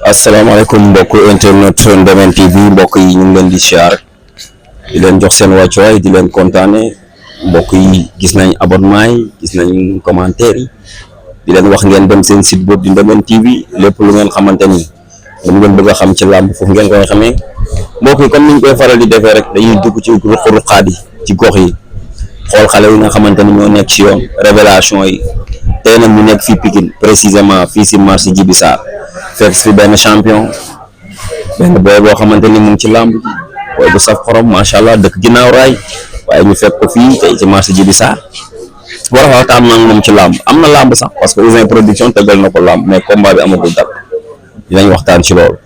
asalaamaaleykum mbokk internet Ndemen TV mbokk yi ñu ngi leen di siyaar di leen jox seen wàccuwaay di leen kontaane mbokk yi gis nañ abonnement yi gis nañ commentaire yi di leen wax ngeen dem seen site boobu di Ndemen TV lépp lu ngeen xamante ni lu ngeen bëgg a xam ci làmb foofu ngeen koy xamee mbokk yi comme niñ koy faral di defee rek dañuy dugg ci ruq-ruqaat yi ci gox yi xool xale yi nga xamante ni ñoo nekk ci yoon révélation yi tey nag ñu nekk fii Pikine précisément fii si marché Djibi Sarr fekk fi benn champion benn booy boo xamante ni mu ngi ci làmb booy bu saf xorom macha allah dëkk ginnaaw raay waaye ñu fekk ko fii tey ci marché Djibi Sarr war a waxtaan nag moom ci làmb am na làmb sax parce que Ouzin Production tëggal na ko làmb mais combat bi amagul dara dinañ waxtaan ci loolu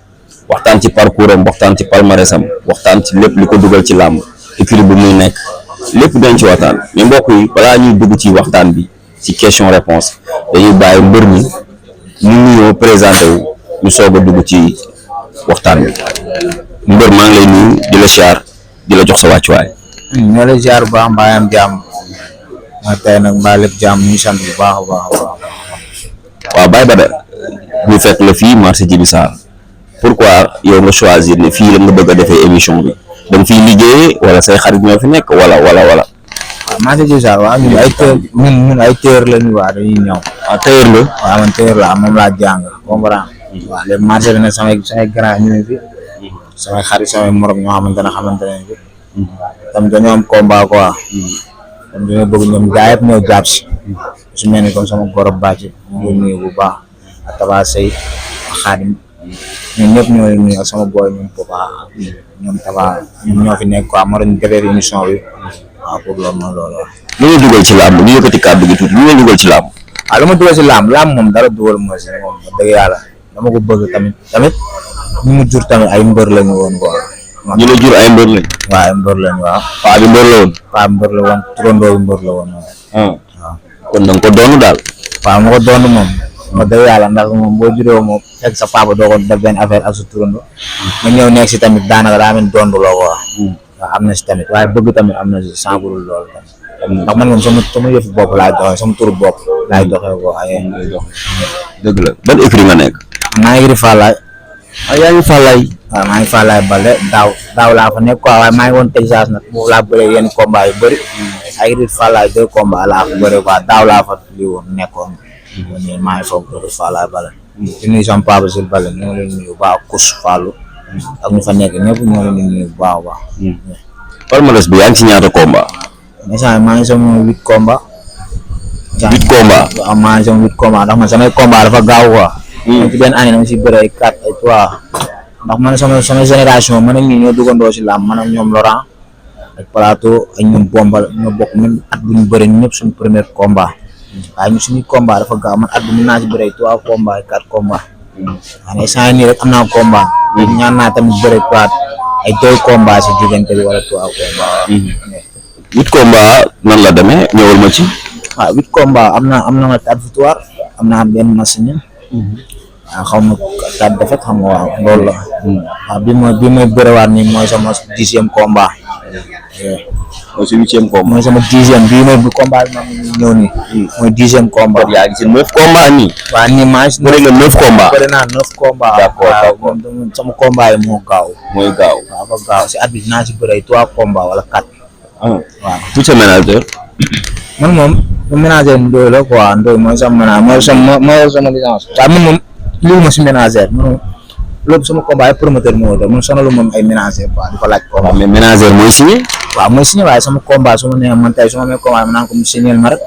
waxtaan ci parcours am waxtaan ci palmarès am waxtaan ci lépp li ko dugal ci làmb écurie bu muy nekk lépp dañ ci waxtaan mais mbokk yi balaa ñuy dugg ci waxtaan bi ci question réponse dañuy bàyyi mbër mi ñu nuyoo présenté wu ñu soog a dugg ci waxtaan bi mbër maa ngi lay nuyu di la siyaar di la jox sa wàccuwaay. ñoo lay ziar bu baax mbaa am jàmm ma tey nag mbaa lépp jàmm ñu sant bu baax a baax a baax. waaw Baye Bada ñu fekk la fii marché Djibi Sarr pourquoi yow nga choisir ne fii la nga bëgg a defee émission bi da nga fiy liggéeyee wala say xarit ñoo fi nekk wala. waaw marché Djibi Sarr waaw ñun ay tër ñun ay tër lañu waa dañuy ñëw. ah tailleur nga. waaw man tër la moom laa jàng comprendre. waaw léegi marché bi nag samay grand ñu ngi fi samay xarit samay morom ñoo xamante ne fi tamit dañoo am combat quoi comme dañoo bëgg ñoom gaa yëpp ñëw jàpp si su mel ni comme sama gorob bàcc ñu ngi nuyu bu baax ak Taba Sey ak Xaadim ñoom ñëpp ñoo leen nuyu ak sama boy ñoom Papa ñoom Taba ñoom ñoo fi nekk quoi moo tax ñu defee émission bi waaw pour loolu mooy loolu waaw. lu ñu dugal ci làmb ñu yëkkati kàddu gi tuuti lu ñu dugal ci làmb. waaw lu ma dugal ci làmb moom dara dugal mooy si moom dëgg yàlla dama ko bëgg tamit ñu mu jur tamit ay mbër lañu woon quoi. ñu la jur ay mbër lañ. waaw ay mbër lañ waaw. paa bi mbër la woon. paa mbër la woon turandoo bi mbër la woon waaw. kon da nga ko doonu daal. waaw ma ko doon moom. ma dëgg yàlla ndax moom boo juddoo moom fekk sa papa doo ko def benn affaire ak sa turandoo. nga ñëw nekk si tamit daanaka daa mel doon loo ko waaw am na si tamit waaye bëgg tamit am na si sànqurul loolu tamit. ndax man moom sama yëfu bopp laay doxee sama turu bopp laay doxee ko waaye. dëgg la ban écurie nga nekk. maa ngi di Fallaye. yaa ngi Fallaye. waaw maa ngi Fallaye Balde daaw laa fa nekk quoi waaye maa ngi woon Texas nag boobu laa bëree yenn combat yu bëri. ay di Fallaye 2 combats laa fa bëree quoi daaw laa fa lii woon nekkoon. maa ngi foog di Fallaye Balde. di nuyu sama papa Sil Balde ñoo ngi leen di nuyu bu baax Kous Fallou. ak ñu fa nekk ñëpp ñoo leen di nuyu bu baax a baax. palmarès bi yaa ngi ci ñaata combat. instant maa ngi sama 8 combat. 8 combat waaw maa ngi sama 8 combat ndax man samay combat dafa gaaw quoi. ci benn année dama si bëre ay 4 ay 3 ndax man sama génération man ak ñi ñoo duggandoo si làmb man ak ñoom Laurent ak Plateau ak ñoom Bombal ñoo bokk même at bu ñu bëre ñëpp suñu premier combat waaye ñu suñuy combat dafa gaaw man at bu mën naa si bëre ay 3 combat ay 4 combat waaye instant nii rek am naa combat ñaan naa tamit bëre quoi ay 2 combat si diggante bi wala 3 combat 8 combat nan la demee ñëwal ma ci. waaw 8 combat am na nga 4 victoire am naa benn machine waaw xaw ma 4 défaite xam nga waaw loolu la waaw bi mooy bëriwaat nii mooy sama 10e combat. mooy sa 8e combat. mooy sama 10e bii mooy bu combat bi ma ñëw nii. mooy 10e combat. yaa ngi ci 9 combat nii. waaw nii maa ngi bëri nga 9 combat. bëri naa 9 combat. d'accord waaw sama combat yi moo gaaw. mooy gaaw. waaw ba gaaw si at bi dinaa si bëri 3 combat wala 4. waaw waaw tout sa ménageur. man moom bu ménagère Ndoye la quoi Ndoye mooy sama ménagère mooy sama licence. waaw man moom lii ma si ménagère man loolu sama combat ay promoteur moo doon man sonalu moom ay ménagère quoi di ko laaj combat. mais ménagère mooy signé. waaw mooy signé waaye sama combat su ma nee man tey su ma amee combat ma naan ko mu signé ma rek.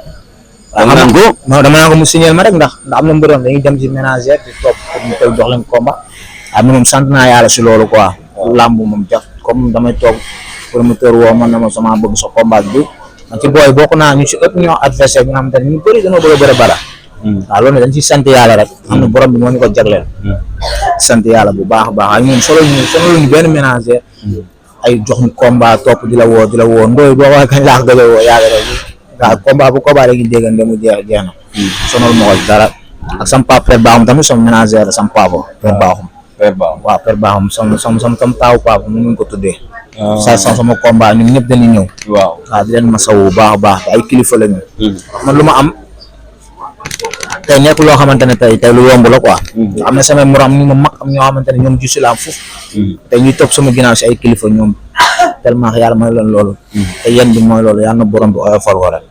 dama naan ko non dama naan ko mu signé ma rek ndax am na mbëroon dañuy dem ci ménagère di topp pour ñu koy jox leen combat waaye man moom sant naa yàlla si loolu quoi làmb moom jax comme damay toog promoteur woo man na ma sama bëgg sa combat bi man ci booy bokk naa ñu si ëpp ñoo adversaire bi nga xamante ne ñu bëri dañoo bëgg a bëri bala waaw loolu dañ ciy sant yàlla rek xam ne borom bi moo ñu ko jagleel sant yàlla bu baax a baax waaye ñun solo ñu benn ménagère ay jox ñu combat topp di la woo Ndoye boo waxee kañ laa ko gëj a woo yàgg rek waaw combat bu combat rek ñu déggante mu jeex na sonal ma ko dara ak sama papa Père Bakhoum tamit sama ménagère la sama papa Père Bakhoum waaw Père Bakhoum sama taawu papa mu ngi ko tuddee sama combat ñun ñëpp dañuy ñëw waaw di leen masawu bu baax a baax te ay kilifa lañu man lu ma am tey nekk loo xamante ne tey lu yomb la quoi. am na samay morom ñu ma mag am ñoo xamante ne ñoom gisul am foofu. tey ñuy topp sama ginnaaw si ay kilifa ñoom tellement yàlla may leen loolu. te yéen bi mooy loolu yàlla na borom bi oyofal ko rek.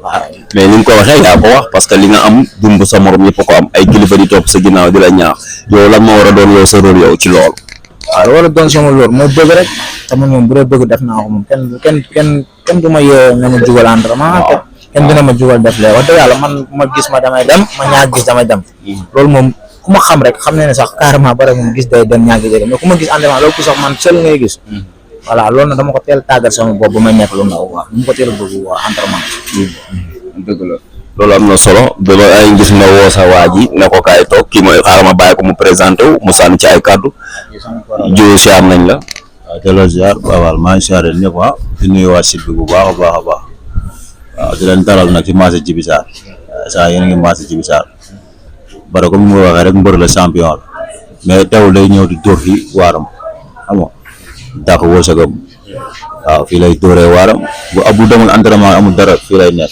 waaw mais ni nga ko waxee yaa ko wax parce que li nga am dund sa morom yëpp ko am ay kilifa di topp sa ginnaaw di la ñaax yow lan moo war a doon yow sa rôle yow ci loolu. waaw loolu doon sama loolu mooy bëgg rek te man moom bu dee bëgg def naa ko moom kenn du ma yee na ma jugal entraînement te kenn dina ma jugal def lee wax dëgg yàlla man ma gis ma damay dem ma ñaar gis damay dem loolu moom ku ma xam rek xam ne ne sax carrément bare moom gis day dem ñaar gis day dem mais ku ma gis entraînement loolu ku sax man seul ngay gis voilà loolu nag dama ko teel tàggat sama bopp ba may nekk lu ndaw waaw mu ko teel a bëgg waa entraînement. dëgg la loolu am na solo ba ay gis nga woo sa waa ji ne ko kaay toog kii mooy xaaral ma bàyyi ko mu présenté wu mu sànni ci ay kàddu jiw si am nañ la. waaw delloo ziar waaw maa ngi siyaare ñëpp di nuyu waa site bi bu baax a baax a baax waaw di leen dalal nag ci marché Djiby Sarr saa yéen a ngi marché Djiby Sarr bara comme ni ma waxee rek mbër la champion la mais teewul day ñëw di dóor fii waaram xam nga dàq wërsëgam waaw fii lay dóoree waaram bu demul entraînement amul dara fii lay nekk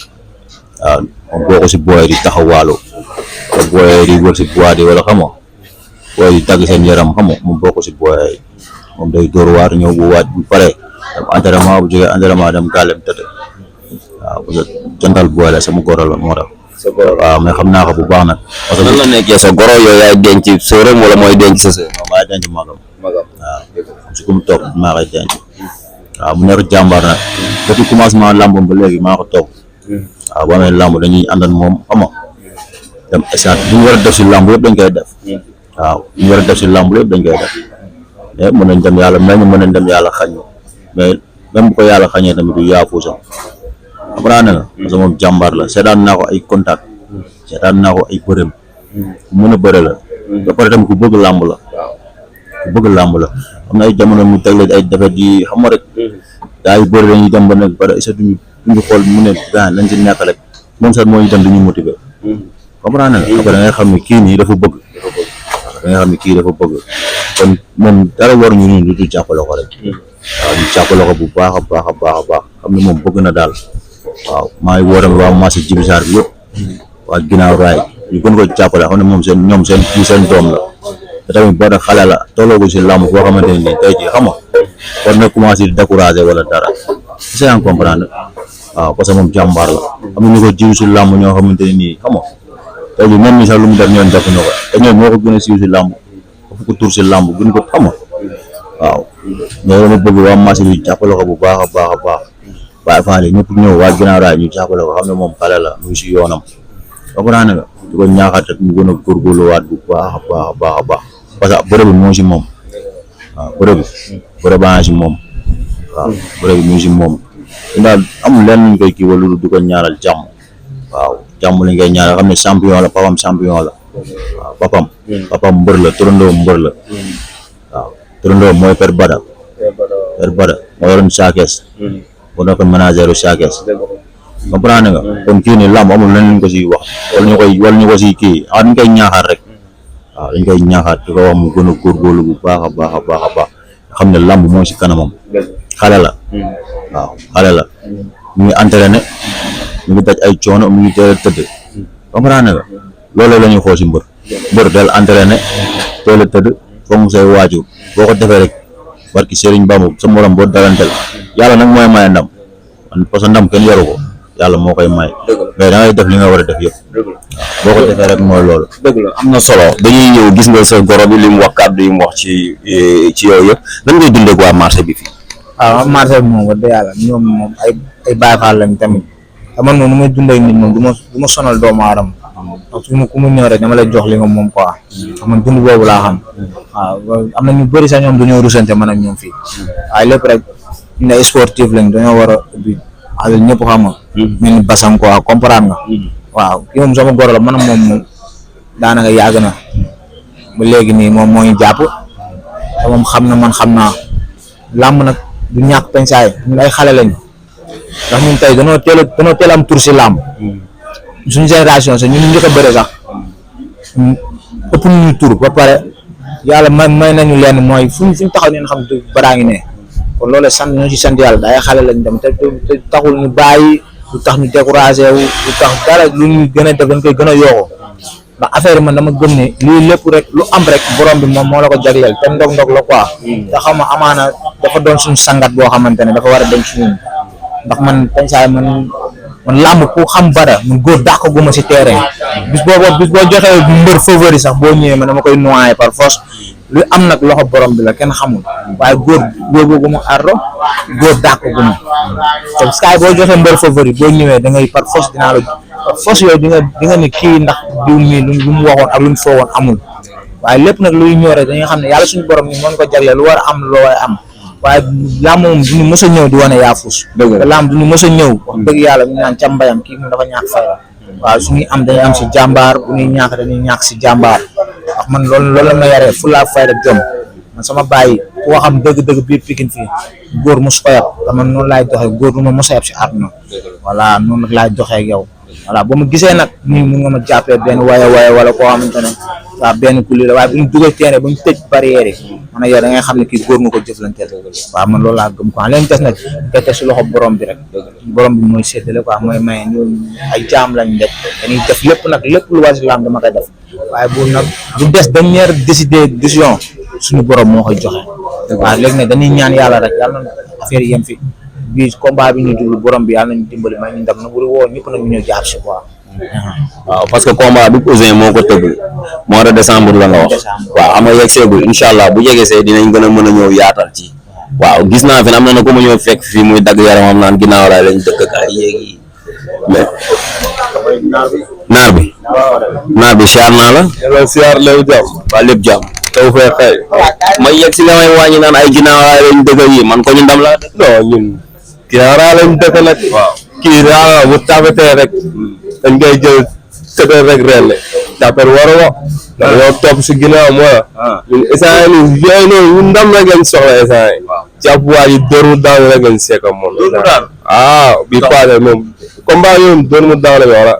waaw moom boo ko si booyee di taxawaalu te booyee di wër si bois di wala xam nga booy di tagg seen yaram xam nga moom boo ko si booyee moom day dóor waar ñëw bu waaj bu pare dem entraînement bu jógee entraînement dem gàllem tëdd waaw parce que jantal booy la sama goro la moo tax waaw mais xam naa ko bu baax nag parce que nan la nekkee sa goro yow yaay denc sóoram wala mooy denc sa sœur. maay denc magam waaw su ko mu toog maa koy denc waaw mu nekk jàmbaar nag depuis commencement làmbam ba léegi maa ko toog waaw boo amee làmb dañuy àndan moom xam nga dem stade bu ñu war a def si làmb yëpp dañ koy def waaw bu ñu war a def si làmb yëpp dañ koy def mais mën nañ dem yàlla mel ni mën nañ dem yàlla xañ ñu mais même bu ko yàlla xañee tamit du yaafuusam comprendre nga parce que moom jàmbaar la seetaan naa ko ay contact seetaan naa ko ay bërëm ku mën a bëre la ba pare tamit ku bëgg làmb la ku bëgg làmb la am na ay jamono mu tegle ay defet yi xam nga rek gaa yu bëri dañuy dem ba nekk pare sa duñu xool mu ne gaa lañ si nekk rek moom sax moo ñu dem duñu motiver comprendre nga après da ngay xam ne kii nii dafa bëgg da nga xam ne kii dafa bëgg kon moom dara waruñu ñun lu dul jàppale ko rek waaw ñu jàppale ko bu baax a baax a baax a baax xam ne moom bëgg na daal waaw maa ngi woo tamit waa marché Djiby Sarr bi yëpp waa ginnaaw raay ñu gën ko jàppale xam ne moom ñoom seen doom la te tamit boo tax xale la tolloogu si làmb foo xamante ne nii tey jii xam nga war na commencé di découragé wala dara c'est en comprendre waaw parce que moom jàmbaar la am na ñu ko jiw si làmb ñoo xamante ne nii xam nga tey jii même ni sax lu mu def ñoon def na ko te ñoom ñoo ko gën a siiw si làmb fu ko tur si làmb gën ko xam nga waaw ñoo dama bëgg waa marché bi jàppale ko bu baax a baax a baax waaye faale ñëpp ñëw waa ginnaaw raay ñu jàppale ko xam ne moom xale la mu ngi si yoonam comprendre nga di ko ñaaxaat rek mu gën a góorgóorluwaat bu baax a baax a baax a baax parce que bërëb bi moo si moom waaw bërëb baa si moom waaw bërëb bi mu si moom daal amul lenn luñ koy kii wala lu di ko ñaanal jàmm waaw jàmm lañ koy ñaanal xam ne champion la papam champion la waaw papam mbër la turandoo mbër la waaw turandoo mooy Père Bada moo yoroon Sakess bu nekkoon manager u Sakess comprendre nga kon kii nii lamb amul lenn luñ ko si wax wala ñu ko si kii dañ koy ñaaxaat rek waaw dañ koy ñaaxaat di ko wax mu gën a góorgóorlu bu baax a baax a baax a baax xam ne lamb moo si kanamam xale la waaw xale la mu ngi entraîné mu ngi daj ay coono mu ngi teel a tëdd comprendre nga loolu la ñuy xool si mbër del entraîné teel a tëdd foog say waajur boo ko defee rek barki Serigne Bamba sa morom boo dalantel yàlla nag mooy maye ndam parce que ndam kenn yaru ko yàlla moo koy may mais da ngay def li nga war a def yëpp boo ko defee rek mooy loolu. dëgg la am na solo dañuy ñëw gis nga sa goro bi li mu wax kàddu yi mu wax ci yow yëpp lan ngay dundee ak waa marché bi fii. waaw marché bi moom wax dëgg yàlla ñoom moom ay Baay Faal lañ tamit man moom nu may dundee nit moom du ma sonal doomu aadama parce que ku mu ñëw rek dama lay jox li nga moom quoi man dund boobu laa xam waaw am na ñu bëri sax ñoom dañoo rusante man ak ñoom fii waaye lépp rek ñu ne sportif lañ dañoo war a ubbi xale ñëpp xam nga mel ni basam quoi comprendre nga waaw kii moom sama goro la man moom daanaka yàgg na ba léegi nii moom moo ñu jàpp te moom xam na man xam naa làmb nag du ñàkk pensaay ñun ay xale lañ ndax ñun tey danoo teel am tur si làmb suñu génération sax ñun ñu njëkk a bëre sax ëpp ñu tur ba pare yàlla may nañu leen mooy fu ñu taxaw neen xam du baraa ngi ne kon loolu sant ñoo ci sant yàlla day xale lañ dem te taxul ñu bàyyi lu tax ñu découragé wu lu tax dara lu ñu gën a def dañ koy gën a yokku ndax affaire yi man dama gëm ne lii lépp rek lu am rek borom bi moom moo la ko jagleel te ndog-ndog la quoi te xam nga amaana dafa doon suñu sangat boo xamante ne dafa war a dem suñu ndax man dañ saa man làmb ku xam Bada man góor dàq gu ma si terrain bis boo joxee mbër favori sax boo ñëwee man dama koy noyé par force lu am nag loxo borom bi la kenn xamul waaye góor gu ma ardo góor dàq gu ma te saa boo joxee mbër favori boo ñëwee da ngay par force dinaa la par force yow di nga ne kii ndax diw mii lu mu waxoon ak lu mu foogoon amul waaye lépp nag luy ñëw rek dañuy xam ne yàlla suñu borom ni moon ko jagleel lu war a am loo war a am waaye làmb moom duñu mës a ñëw di wane yaafus te làmb duñu mës a ñëw wax dëgg yàlla ñu naan ca mbayam kii moom dafa ñàkk fayda waaw suñuy am dañuy am si jàmbaar bu ñuy ñàkk dañuy ñàkk si jàmbaar wax man loolu la ma yaree fulla fayda jom man sama bàyyi ku waxam dëgg-dëgg biir Pikine fii góor mos ko yab te man noonu laay doxee góor du ma mos a yab si àdduna voilà noonu nag laay doxee ak yow voilà ba ma gisee nag nii mun nga ma jàppee benn waye wala koo xamante ne waaw benn kulli la waaye bu ñu dugal teene ba ñu tëj barrière yi man yow da ngay xam ne kii góor nga ko jëflanteel waaw man loolu laa gëm quoi leen des nag koy teg si loxo borom bi rek borom bi mooy séddale quoi mooy maye ñun ay jaam lañ def dañuy def lépp nag lépp lu war si laam dama koy def waaye bu nag bu des dernière décision suñu borom moo koy joxe waaw léegi nag dañuy ñaan yàlla rek yàlla na affaire yi yem fi bii combat bi ñu dugg borom bi yàlla nañu dimbali may ñu ndam na buri woo ñëpp nag ñu ñëw jàpp si quoi waaw parce que combat bi Ouzin moo ko tëgg mois de décembre la nga wax waaw ama yegg seegul incha allah bu yegesee dinañ gën a mën a ñëw yaatal ci waaw gis naa fi am na ko ma ñëw fekk fii muy dagg yaramam naan ginnaaw laay lañ dëkk ak ay yéegi mais naar bi siyaar naa la siyaar lew jàmm waa lépp jàmm taw fee xëy ma yegg si nga may wàññi naan ay ginnaaw laay lañ dëkk yi man ko ñu ndam la non ñun ginnaaw lañ dëkk nag waaw kii daa bu tàmbatee rek dañ koy jël tëddal rek ren jàppal waru ko ndax yow topp si ginnaaw mooy ñun instant yii yooyu noonu ñun ndam rek lañ soxla instant yi jàpp waa ji dóor mu daaw rek lañ seeka moom bi paase moom combat yooyu dóor mu daaw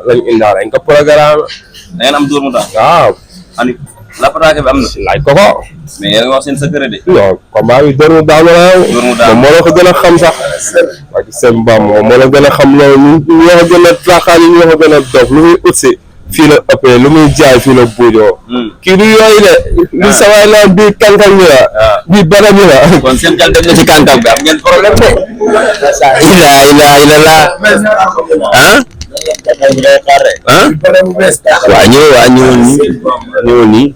lañ indaal dañ ko programme da ngeen am dóor mu daaw waaw ani lapataake bi am na laaj ko ko mais yéen wax seen secret de non combat bi dóor mu daaw la moom moo la ko gën a xam sax ak seen mbaam moom moo la gën a xam loolu ñoo ko gën a traxaal yi ñoo ko gën a dof lu muy utsi fii la ëppee lu muy jaay fii la buujoo kii du yooyu de li saway naan bii kankal bi la bii bara bi la kon seen kal dem na ci kankal bi am ngeen problème de ila waa ñëwul nii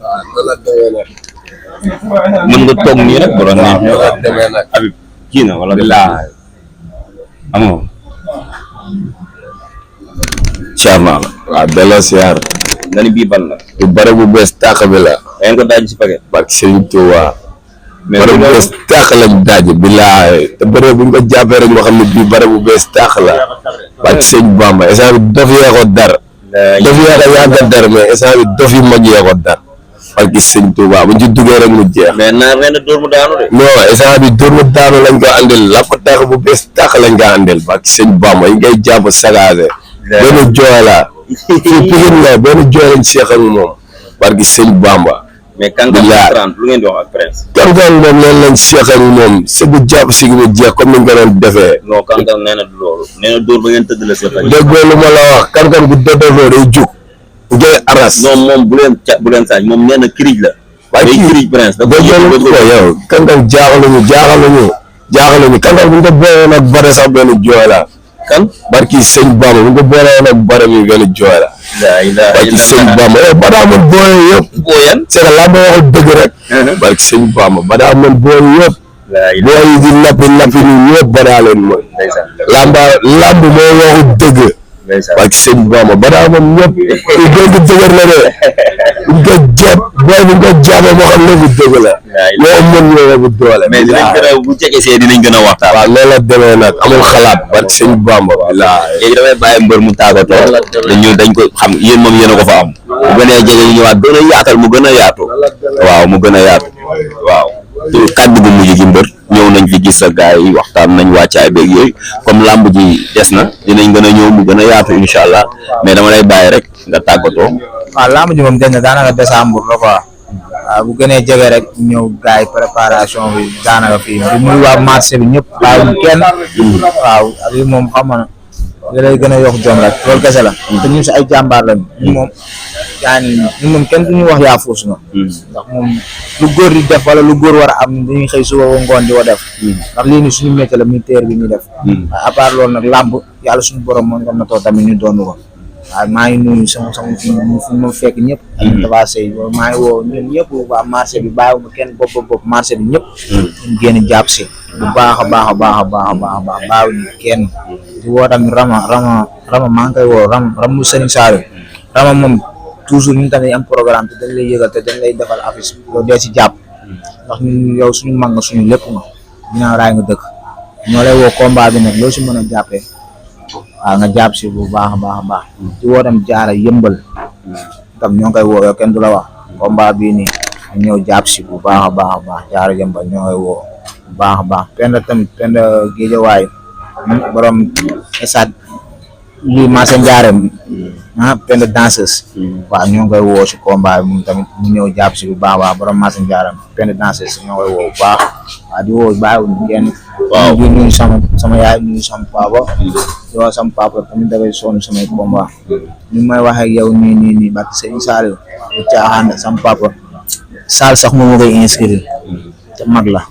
mën nga toog nii rek borom ne Habib kii na wala amoo siyaar naa la waaw delloo siyaar nga ni bii bal la du bare bu bees tàq bi la ngeen ko daaj ci paquet barke Serigne Touba bare bu bees tàq lañ daaj bilaay te bare buñ ko jàppee rek nga xam ne bii bare bu bees tàq la barke Serigne Bamba instant bi dof yee ko dar dof yee ko yàgg dar mais instant bi dof yu mag yee ko dar barke Serigne Touba buñ ci duggee rek mu jeex mais naar nee na dóor mu daanu de non instant bi dóor mu daanu lañ ko andil lapp tàq bu bees tàq lañ ko andil barke Serigne Bamba yi ngay jàpp sagage benn jooy la fii Pikine la benn jooy lañ seex ak moom barke Serigne Bamba mais Kankan 30 lu ngeen di wax ak Prince. Kankan moom leen lañ seex ak moom sëgg jàpp si mu jeex comme ni nga ko doon defee. non Kankan nee na du loolu nee na dóor ba ngeen tëdd la seex ak. déggoo lu ma la wax Kankan bu dëddoo day jug ngay aras. non moom bu leen saaj moom nee na kirij la. waaye kii kirij Prince dafa yëngu ko yow Kankan jaaxaluñu Kankan bu ñu ko boolee nag bare sax benn jooy la. kan barki sëñ Bamba bu ñu ko boolee nag bare mi benn jooy la. barki sëñ Bamba ba daa mën booyee yëpp. booyan c'est que laa ma waxul dëgg rek. barki sëñ Bamba ba daa mën booyee yëpp. booy yi di nappi nii ñëpp ba daa leen mën. lamb moo waxul dëgg. barki sëñ Bamba ba daa mën ñëpp. góor gi dëgër la de. buñ ko jàpp booy buñ ko jàppee moo xam ne bu dëgg la. ñoo mën ñoo bu doole. mais dinañ gën a bu jege see dinañ gën a waxtaan. waaw loolu la demee nag amul xalaat barki sëñ Bamba. léegi damay bàyyi mbër mu tàggatoo. dañ ko xam yéen moom yéen a ko fa am. bu gënee jege ñu ñëwaat gën a yaatal mu gën a yaatu. waaw mu gën a yaatu. waaw kàddu gu mujj gi mbër ñëw nañ fi gis sa gars yi waxtaan nañ wàccaay beeg yooyu comme làmb ji des na dinañ gën a ñëw mu gën a yaatu incha allah mais dama lay bàyyi rek nga tàggatoo. waaw làmb ji moom des na daanaka décembre la quoi waaw bu gënee jege rek ñëw gars yi préparation bi daanaka fii di muy waa marché bi ñëpp bàyyiwuñ kenn waaw ak yi moom xam na da lay gën a yokk jom rek loolu kese la te ñun si ay jàmbaar lañ ñun moom ñun moom kenn duñu wax yaa fuus nga ndax moom lu góor di def wala lu góor war a am dañuy xëy suba ba ngoon di ko def ndax lii ni suñu métier la militaire bi ñuy def waaye à part loolu nag làmb yàlla suñu borom moo ñu na too tamit ñu doon ko waaw maa ngi nuyu sama fi ma fekk ñëpp ak Tafa Sey maa ngi woo ñun ñëpp waa marché bi bàyyiwuma kenn bopp marché bi ñëpp ñu génn jàpp si bu baax a baax a baax a baax a baax a baax bàyyiwuñu kenn di woo tamit rama maa ngi koy woo ramu Serigne Saliou rama moom toujours ñun tamit am programme te dañ lay yëgal te dañ lay defal affiche yow dee si jàpp ndax ñun yow suñu mag nga suñu lépp nga ginnaaw raay nga dëkk ñoo lay woo combat bi nag loo si mën a jàppee waaw nga jàpp si bu baax a baax a baax di woo tam jaara yëmbal tam ñoo ngi koy woo yow kenn du la wax combat bii nii ñëw jàpp si bu baax a baax a baax jaara yëmbal ñoo koy woo bu baax a baax penda tamit penda géejawaay borom esat lii marché njaareem penda danseuse waaw ñoo ngi koy woo si combat bi moom tamit mu ñëw jàpp si bu baax a baax borom marché njaareem penda danseuse ñoo koy woo bu baax waaw di woo bàyyiwuñu kenn waaw di nuyu sama yaay nuyu sama papa di wax sama papa tamit dafay sonn samay combat ni may wax ak yow nii barke Serigne Saliou bu caaxaan sama papa Sall sax moom ma koy inscrire te mag la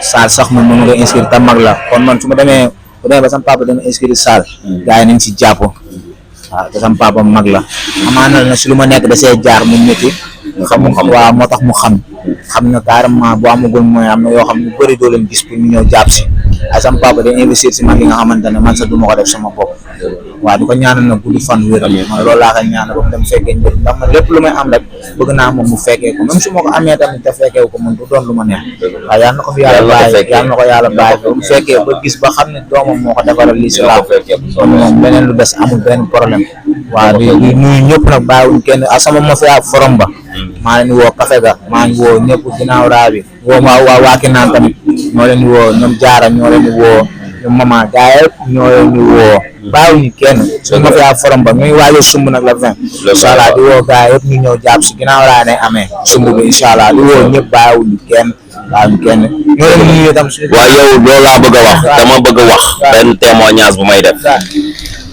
Sall sax moom ma koy inscrire te mag la kon man su ma demee ba sama papa dama inscrire Sall gars yi nañ si jàpp waaw te sama papa mag la amaana na si lu ma nekk da see jaar mu métti xam waaw moo tax mu xam na carrément bu amagul mooy am na yoo xam ne bëri doo leen gis pour ñu ñëw jàpp si ay sama papa day investir si man li nga xamante ne man sax du ma ko def sama bopp waaw di ko ñaanal nag guddi fan wér man loolu laa koy ñaanal ba mu dem fekkee njëriñ ndax man lépp lu may am rek bëgg naa moom mu fekkee ko même su ma ko amee tamit te fekkee ko man du doon lu ma neex waaw yal na ko fi yàlla bàyyi yal na ko yàlla bàyyi ba mu fekkee ba gis ba xam ne doomam moo ko defaral lii si laaw kon moom beneen lu des amul benn problème waaw di nuyu ñëpp nag bàyyiwuñ kenn ak sama mafia forom ba maa leen di woo café ga maa ngi woo ñëpp ginnaaw raa bi woo waa Kinaan tamit ñoo leen di woo ñoom jaara ñoo leen di woo ñoom mama gaay ñoo leen di woo bàyyiwuñu kenn suñu mafia forom ba muy waaj a sumb nag la 20 incha allah di woo gaay yëpp ñu ñëw jàpp si ginnaaw raa day amee sumb bi incha allah di woo ñëpp bàyyiwuñu kenn ñoo leen di nuyu tam waaw yow loolu laa bëgg a wax dama bëgg a wax benn témoignage bu may def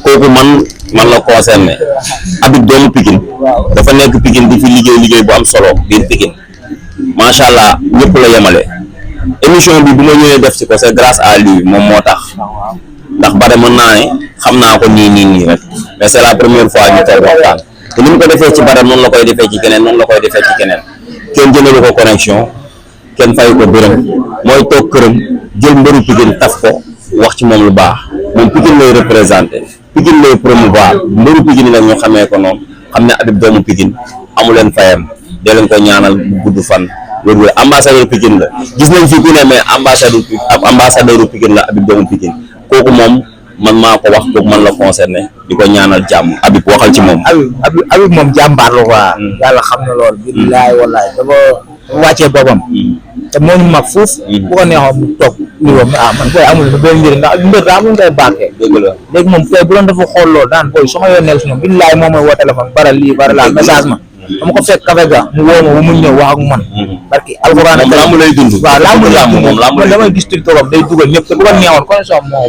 kooku man la concerné Habib doomu Pikine dafa nekk Pikine di fi liggéey bu am solo biir Pikine macha allah ñëpp la yemale émission bi bu ma ñëwee def ci ko c'est grâce à lui moom moo tax ndax bare mën naa ne xam naa ko nii rek mais c'est la première fois ñu toog waxtaan te ni mu ko defee ci bare noonu la koy defee ci keneen noonu la koy defee ci keneen kenn jëndalu ko connexion kenn fay ko dërëm mooy toog këram jël mbëru Pikine taf ko wax ci moom lu baax moom Pikine lay représenté Pikine lay promouvoir mbëru Pikine nag ñu xamee ko noonu xam ne Habib doomu Pikine amu leen fayam dee leen ko ñaanal bu gudd fan wér-wér ambassadeur Pikine la gis nañ fi ku ne mais ambassadeur Pikine la Habib doomu Pikine kooku moom man maa ko wax kooku man la concerné di ko ñaanal jàmm Habib waxal ci moom. Habib moom jàmbaar la quoi. yàlla xam na loolu. billaay wallaay dafa wàccee boppam. te moo ñu mag fuuf. bu ko neexoon mu toog li woon man booy amul benn njëriñ ndax mbir daa amul ngay bàkkee. dëgg la léegi moom tey bu doon dafa xool loolu daan booy su ma yónnee si ñoom billaay moom mooy woo téléphone bara lii bara laa message ma. dama ko fekk café ga mu woo ma bu mu ñëw wax ak man. parce que alxuraan moom làmb lay dund. waaw làmb damay gis TikTok day dugal ñëpp te bu ko neexoon connexion moo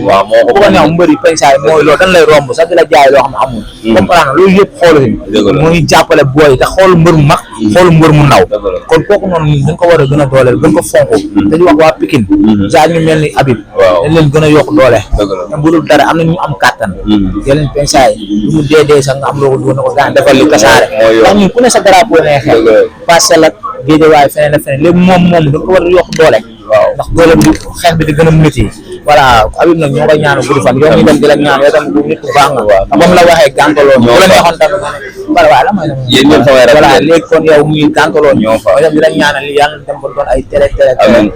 bu ko neexoon mbëri pensaay mooy loolu dañ lay romb sax di la jaay loo xam ne amul. comprendre loolu yëpp xoolu si muy jàppale booy te xoolu mbër mu mag xoolu mbër mu ndaw kon kooku noonu dañ ko war a gën a dooleel gën ko fonk dañu wax waa Pikine ja ñu mel ni Habib dañ leen gën a yokk doole même bu dul dara am na ñu am kàttan yeneen pensaay lu mu dee sax nga am loo ko dóor na ko gaan defal li tasaare ndax ñun ku ne sa drapeau ne xel Parcelles ak Guédiawaye feneen ak feneen léegi moom dañ ko war a yokk doole ndax doole bi xeex bi di gën a métti voilà Habib nag ñoo koy ñaanal guddi fan yow ñu dem di la ñaan yow tamit bu nit ku baax nga ba mu la waxee gàntaloo bu la neexoon tamit voilà waaw la may yéen ñëpp samay rek voilà léegi kon yow muy gàntaloo ñoo fa dem di la ñaanal li yàlla dem ba doon ay télé amiin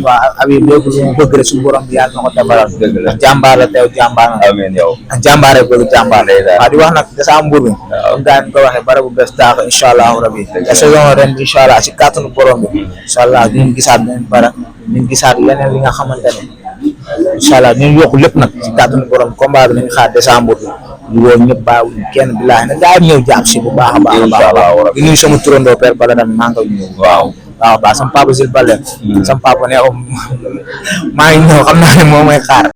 waaw Habib léegi lu mu bëgg rek suñu borom bi yàlla na ko defaral ndax jàmbaar la teew jàmbaar na amiin yow ak jàmbaar rek bëgg jàmbaar waaw di wax nag décembre bi comme gars yi ko waxee bara bu bees daax incha allahu rabi saison ren bi incha allah si kàttanu borom bi incha allah dinañ gisaat beneen bara ñu gisaat leneen li nga xamante ne incha allah ñu yokk lépp nag ci kàttanu borom combat bi nañ xaar décembre bi ñu woo ñëpp bàyyiwuñ kenn billaahi nag gaa yi ñëw jàpp si bu baax a baax di nuyu sama turandoo père Bala tamit maa ngi koy nuyu waaw sama papa Zil Bale sama papa ne maa ngi ñëw xam naa ne moom mooy xaar